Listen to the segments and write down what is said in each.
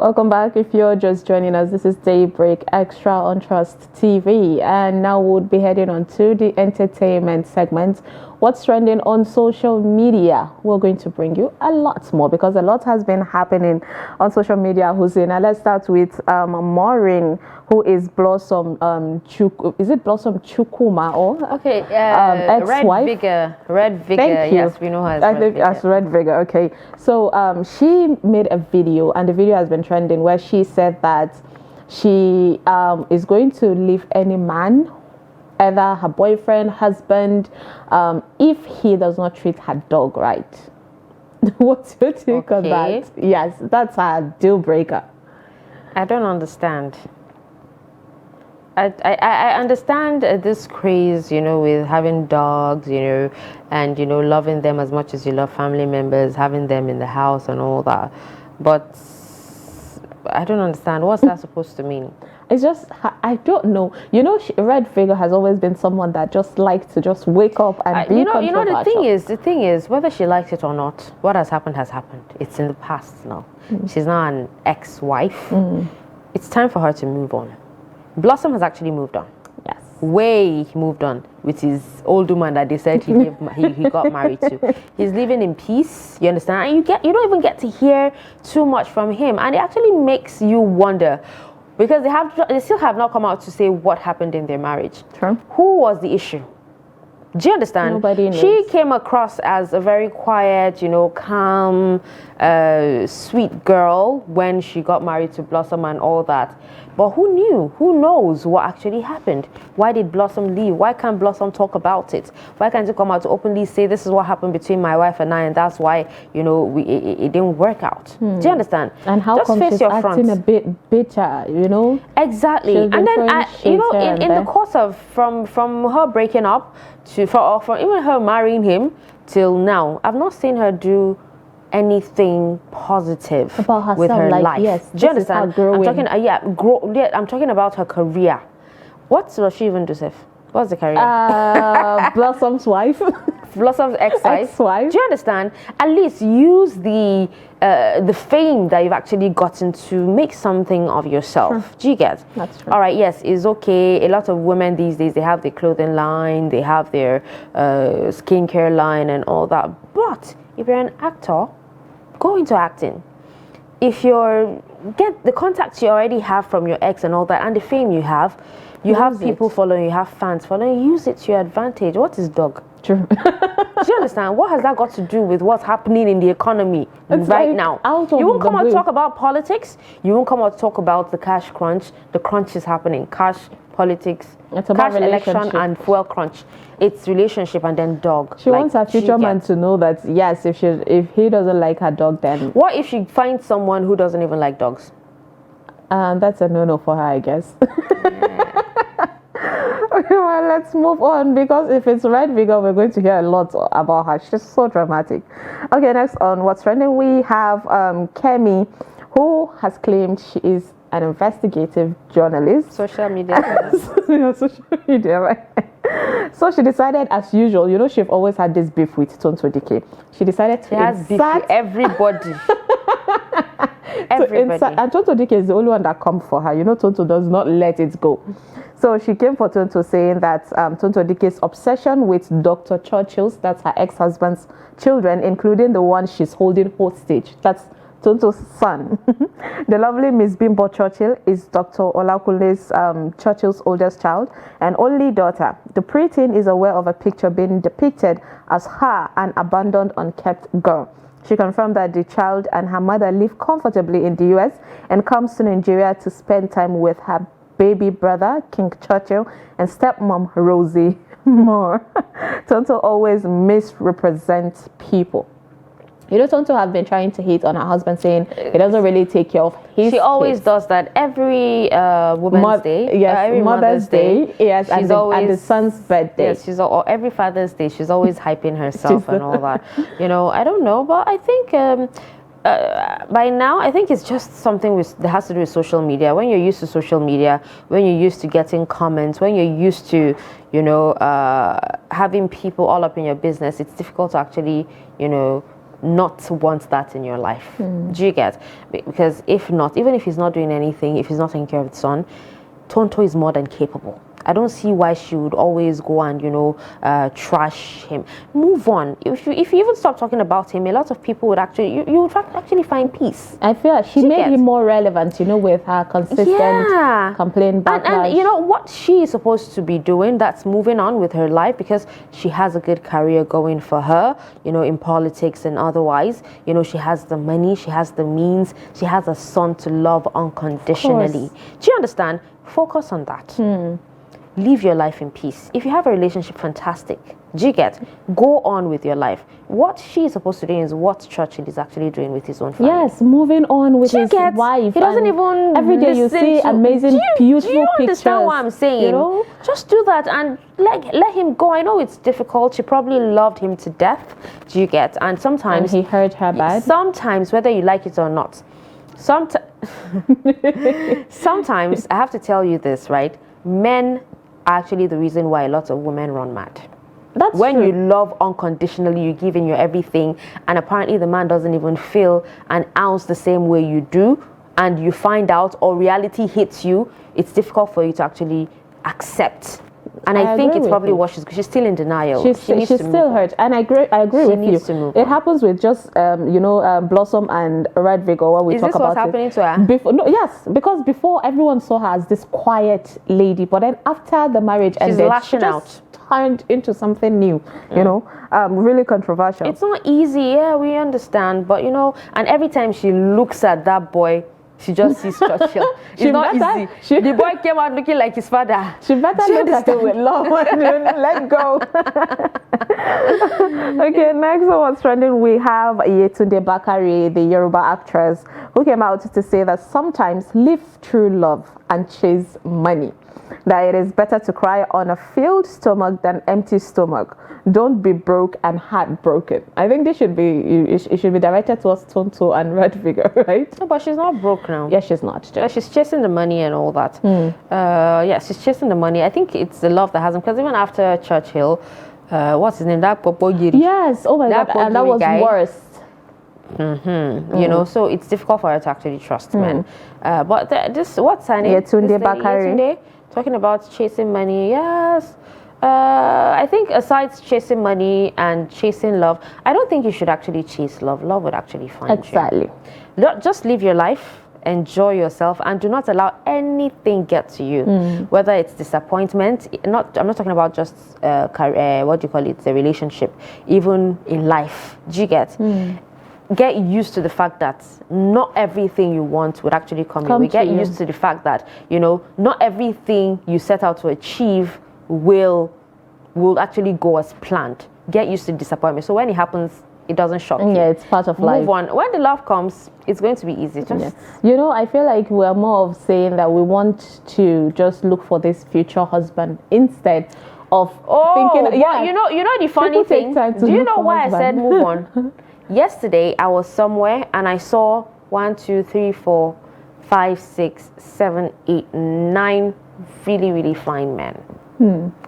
Welcome back. If you're just joining us, this is Daybreak Extra on Trust TV, and now we'll be heading on to the entertainment segment. What's trending on social media? We're going to bring you a lot more because a lot has been happening on social media, Hussein. And let's start with Maureen, who is Blossom is it Blossom Chukuma or ex-wife? Red Vigor. Yes, we know her as I think as Red Vigor. Okay, so she made a video, and the video has been trending, where she said that she is going to leave any man, either her boyfriend, husband, if he does not treat her dog right. What's your take on that? Yes, that's a deal breaker. I don't understand. I understand this craze, with having dogs, and, loving them as much as you love family members, having them in the house and all that. But I don't understand. What's that supposed to mean? It's just, I don't know. Red Vigor has always been someone that just likes to just wake up and be controversial. The thing is, whether she likes it or not, what has happened has happened. It's in the past now. She's not an ex-wife. It's time for her to move on. Blossom has actually moved on. Yes. Way moved on with his old woman that they said he got married to. He's living in peace, you understand? And you don't even get to hear too much from him. And it actually makes you wonder, because they still have not come out to say what happened in their marriage. True. Who was the issue? Do you understand? Nobody knows. She came across as a very quiet, calm, sweet girl when she got married to Blossom and all that. But who knew? Who knows what actually happened? Why did Blossom leave? Why can't Blossom talk about it? Why can't you come out to openly say, this is what happened between my wife and I, and that's why, it didn't work out? Do you understand? And how come she's acting a bit bitter, Exactly. And then, in the course of, from her breaking up, from even her marrying him till now, I've not seen her do anything positive about herself, with her life. Yes, do you understand? I'm talking about her career. What does she even do, Seth? What's the career? Blossom's wife. Blossom's ex-wife. Do you understand? At least use the fame that you've actually gotten to make something of yourself. True. Do you get? That's true. All right, yes, it's okay. A lot of women these days, they have their clothing line, they have their skincare line and all that. But if you're an actor, go into acting. If get the contacts you already have from your ex and all that, and the fame you have people following, you have fans following, use it to your advantage. What is dog? True. Do you understand? What has that got to do with what's happening in the economy now? You won't come out to talk about politics. You won't come out to talk about the cash crunch. The crunch is happening. Cash, politics, cash election, and fuel crunch. It's relationship and then dog. She wants her future man to know that, yes, if he doesn't like her dog, then... What if she finds someone who doesn't even like dogs? That's a no-no for her, I guess. Okay, well, let's move on, because if it's Red Vigor, we're going to hear a lot about her. She's so dramatic. Okay, next on What's Trending, we have Kemi, who has claimed she is an investigative journalist. Social media. Social media, right? So she decided, as usual, she's always had this beef with Tonto Dike. She decided to has beef with everybody. Everybody. And Tonto Dike is the only one that comes for her. Tonto does not let it go. So she came for Tonto, saying that Tonto Dike's obsession with Dr. Churchill's, that's her ex-husband's children, including the one she's holding hostage. That's Tonto's son. The lovely Miss Bimbo Churchill is Dr. Olakunle's Churchill's oldest child and only daughter. The preteen is aware of a picture being depicted as her, an abandoned, unkept girl. She confirmed that the child and her mother live comfortably in the US and comes to Nigeria to spend time with her baby brother, King Churchill, and stepmom, Rosie Moore. Tonto always misrepresents people. Tonto have been trying to hate on her husband, saying he doesn't really take care of his She always kids. does that every Women's Day. Yes, every Mother's Day. Yes, and the son's birthday. Yes, or every Father's Day. She's always hyping herself and all that. I don't know, but I think by now, I think it's just something that has to do with social media. When you're used to social media, when you're used to getting comments, when you're used to, having people all up in your business, it's difficult to actually, not to want that in your life. Do you get? Because if not, even if he's not doing anything, if he's not taking care of his son, Tonto is more than capable. I don't see why she would always go and, trash him. Move on. If you even stop talking about him, a lot of people would actually, you would actually find peace. I feel like she made him more relevant, with her consistent complaint backlash. And you know what she is supposed to be doing, that's moving on with her life, because she has a good career going for her, in politics and otherwise. She has the money, she has the means, she has a son to love unconditionally. Do you understand? Focus on that. Live your life in peace. If you have a relationship, fantastic. Do you get? Go on with your life. What she is supposed to do is what Churchill is actually doing with his own family. Yes, moving on with his wife. He doesn't even every day you see amazing, beautiful pictures. Do you understand pictures, what I'm saying? Just do that and let him go. I know it's difficult. She probably loved him to death. Do you get? And sometimes he hurt her bad. Sometimes, whether you like it or not, sometimes I have to tell you this, right? Men are actually the reason why a lot of women run mad. That's when true. You love unconditionally, you give in your everything, and apparently the man doesn't even feel an ounce the same way you do, and you find out or reality hits you, it's difficult for you to actually accept. And I think it's probably what she's still in denial. She's still hurt, and I agree with you. To move it happens with just Blossom and Red Vigor. What we talk about. Is this what's happening to her? Yes, because before everyone saw her as this quiet lady, but then after the marriage ended, lashing she out. Turned into something new. Really controversial. It's not easy. Yeah, we understand, but and every time she looks at that boy, she just sees Churchill. It's not easy. The boy came out looking like his father. She better look at him with love and let go. Okay, next on what's trending, we have Yetunde Bakare, the Yoruba actress, who came out to say that sometimes live true love and chase money. That it is better to cry on a filled stomach than empty stomach. Don't be broke and heartbroken. I think this should be it should be directed towards Tonto and Red Vigor, right? No, but she's not broke now. Yeah, she's not. She's chasing the money and all that. She's chasing the money. I think it's the love that has him, because even after Churchill, what's his name? That Popo Giri. Yes. Oh my God, and that was worse. So it's difficult for her to actually trust men. But this, what's her name? Yetunde Bakare. Talking about chasing money, yes. I think aside chasing money and chasing love, I don't think you should actually chase love. Love would actually find you. Just live your life, enjoy yourself, and do not allow anything get to you. Whether it's disappointment, I'm not talking about just the relationship, even in life. Do you get? Get used to the fact that not everything you want would actually come your way. Get used to the fact that, not everything you set out to achieve will actually go as planned. Get used to disappointment. So when it happens, it doesn't shock you. Yeah, it's part of life. Move on. When the love comes, it's going to be easy. I feel like we're more of saying that we want to just look for this future husband instead of thinking. Yeah, you know the funny thing. Do you know why I said move on? Yesterday, I was somewhere and I saw 1, 2, 3, 4, 5, 6, 7, 8, 9 really, really fine men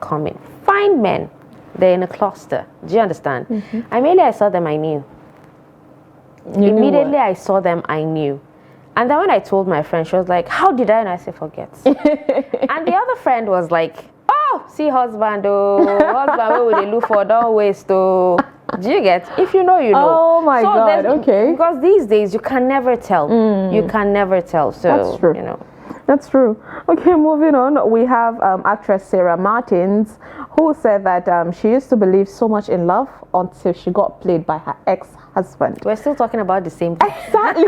coming. Fine men. They're in a cluster. Do you understand? Immediately I saw them, I knew. Immediately I saw them, I knew. And then when I told my friend, she was like, how did I? And I said, forget. And the other friend was like, oh, see husband, husband, where will they look for? Don't waste, oh. Do you get? If you know, you know. Oh my God, okay. Because these days, you can never tell. You can never tell. So, that's true. That's true. Okay, moving on. We have actress Sarah Martins, who said that she used to believe so much in love until she got played by her ex-husband. We're still talking about the same thing. Exactly.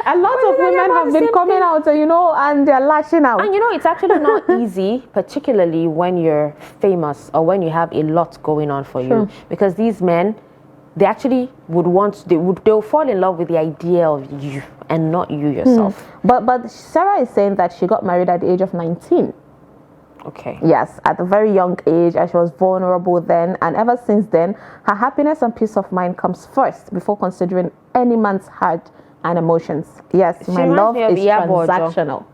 A lot of women have been coming out, and they're lashing out. And it's actually not easy, particularly when you're famous or when you have a lot going on for you. Because these men, they actually they'll fall in love with the idea of you and not you yourself. But Sarah is saying that she got married at the age of 19. Okay. Yes, at a very young age, and she was vulnerable then, and ever since then, her happiness and peace of mind comes first before considering any man's heart and emotions. Yes, my love is transactional.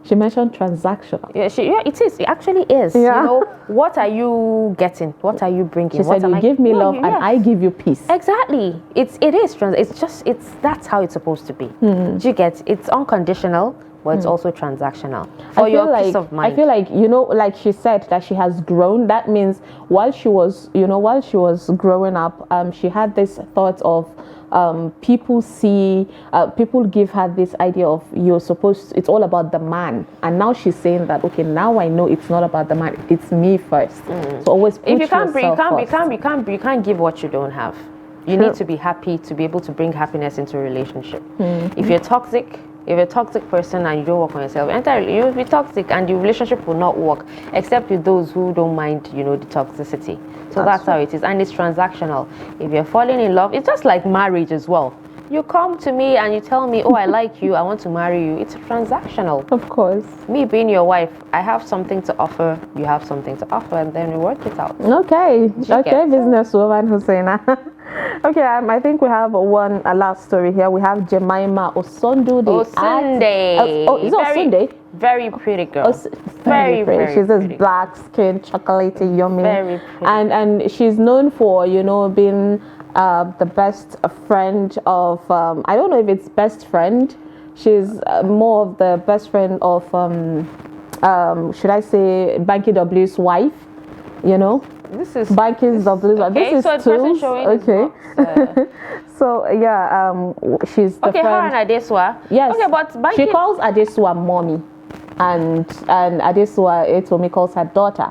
She mentioned transactional. Yeah, it is. It actually is. Yeah. You know, what are you getting? What are you bringing? She said, you give me love and I give you peace. Exactly. That's how it's supposed to be. Do you get? It's unconditional, but it's also transactional for your peace of mind. I feel like, you know, like she said that she has grown. That means while she was growing up, she had this thought of people give her this idea of it's all about the man, and now she's saying that, okay, now I know it's not about the man, it's me first. So always put yourself first. You can't give what you don't have. You need to be happy to be able to bring happiness into a relationship. If you're a toxic person and you don't work on yourself entirely, you'll be toxic and the relationship will not work, except with those who don't mind, you know, the toxicity. So that's how it is, and it's transactional. If you're falling in love, it's just like marriage as well. You come to me and you tell me, oh, I like you, I want to marry you. It's transactional. Of course. Me being your wife, I have something to offer, you have something to offer, and then we work it out. Okay, businesswoman Husseina. Okay, I think we have a last story here. We have Jemima Osondu. Sunday. Is it Sunday? Very pretty girl. Very pretty. She's this pretty black skin, chocolatey, yummy. Very pretty. And she's known for, you know, being the best friend of, I don't know if it's best friend. She's more of the best friend of, should I say, Banky W's wife, you know? This is Banky's W's wife. Okay, this so is the person showing okay. So yeah, she's the okay, friend. her and Adesua. Yes. Okay, but Banky, she calls Adesua mommy, and Adesua Etomi calls her daughter.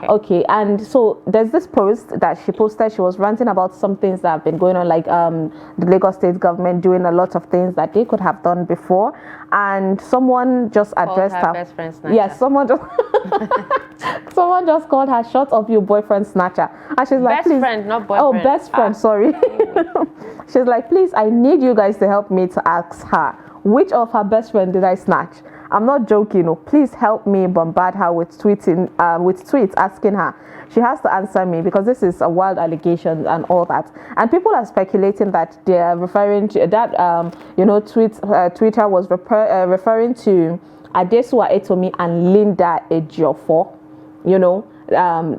Okay, and so there's this post that she posted. She was ranting about some things that have been going on, like the Lagos state government doing a lot of things that they could have done before, and someone just addressed her best friend snatcher. Yes, someone just called her short of you boyfriend snatcher, and she's like, best please, friend, not boyfriend. Oh, best friend, sorry. She's like, please, I need you guys to help me to ask her which of her best friend did I snatch. I'm not joking. No, please help me bombard her with tweets asking her. She has to answer me because this is a wild allegation and all that. And people are speculating that they're referring to that. Twitter was referring to Adesua Etomi and Linda Ejiofor. You know,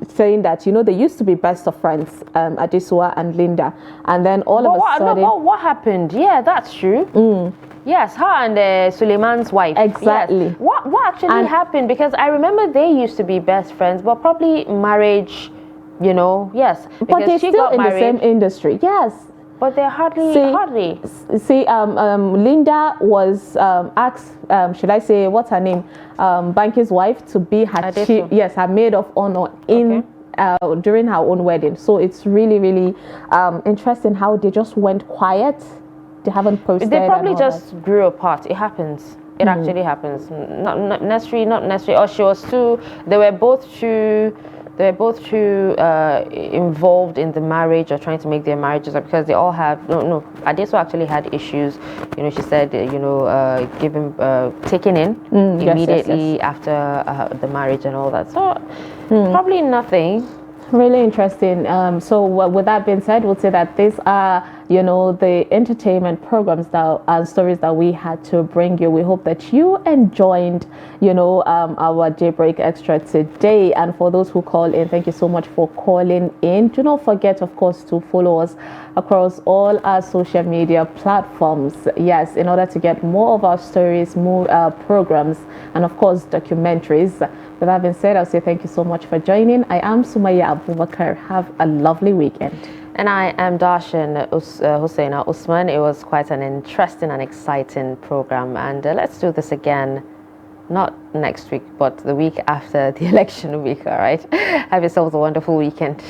saying that, you know, they used to be best of friends, Adesua and Linda, and then all of a sudden, what happened? Yeah, that's true. Yes, her and Suleiman's wife. Exactly. Yes. What actually happened? Because I remember they used to be best friends, but probably marriage, you know, yes. But they're still in the same industry. Yes. But they're hardly. See, Linda was asked, should I say, what's her name? Banky's wife to be her chief, yes, her maid of honor during her own wedding. So it's really, really interesting how they just went quiet. They haven't posted. They probably just grew apart. It happens. It actually happens. Not necessarily. Or she was too. They were both too involved in the marriage or trying to make their marriages up, because they all have no. Adeso actually had issues. You know, she said taken in immediately after the marriage and all that. So probably nothing. Really interesting. So with that being said, we'll say that these are, you know, the entertainment programs and stories that we had to bring you. We hope that you enjoyed, you know, our Daybreak Extra today. And for those who call in, thank you so much for calling in. Do not forget, of course, to follow us across all our social media platforms. Yes, in order to get more of our stories, more programs, and of course, documentaries. With that being said, I'll say thank you so much for joining. I am Sumaya Abubakar. Have a lovely weekend. And I am Darshan Husseina Usman. It was quite an interesting and exciting program. And let's do this again, not next week, but the week after the election week, all right? Have yourselves a wonderful weekend.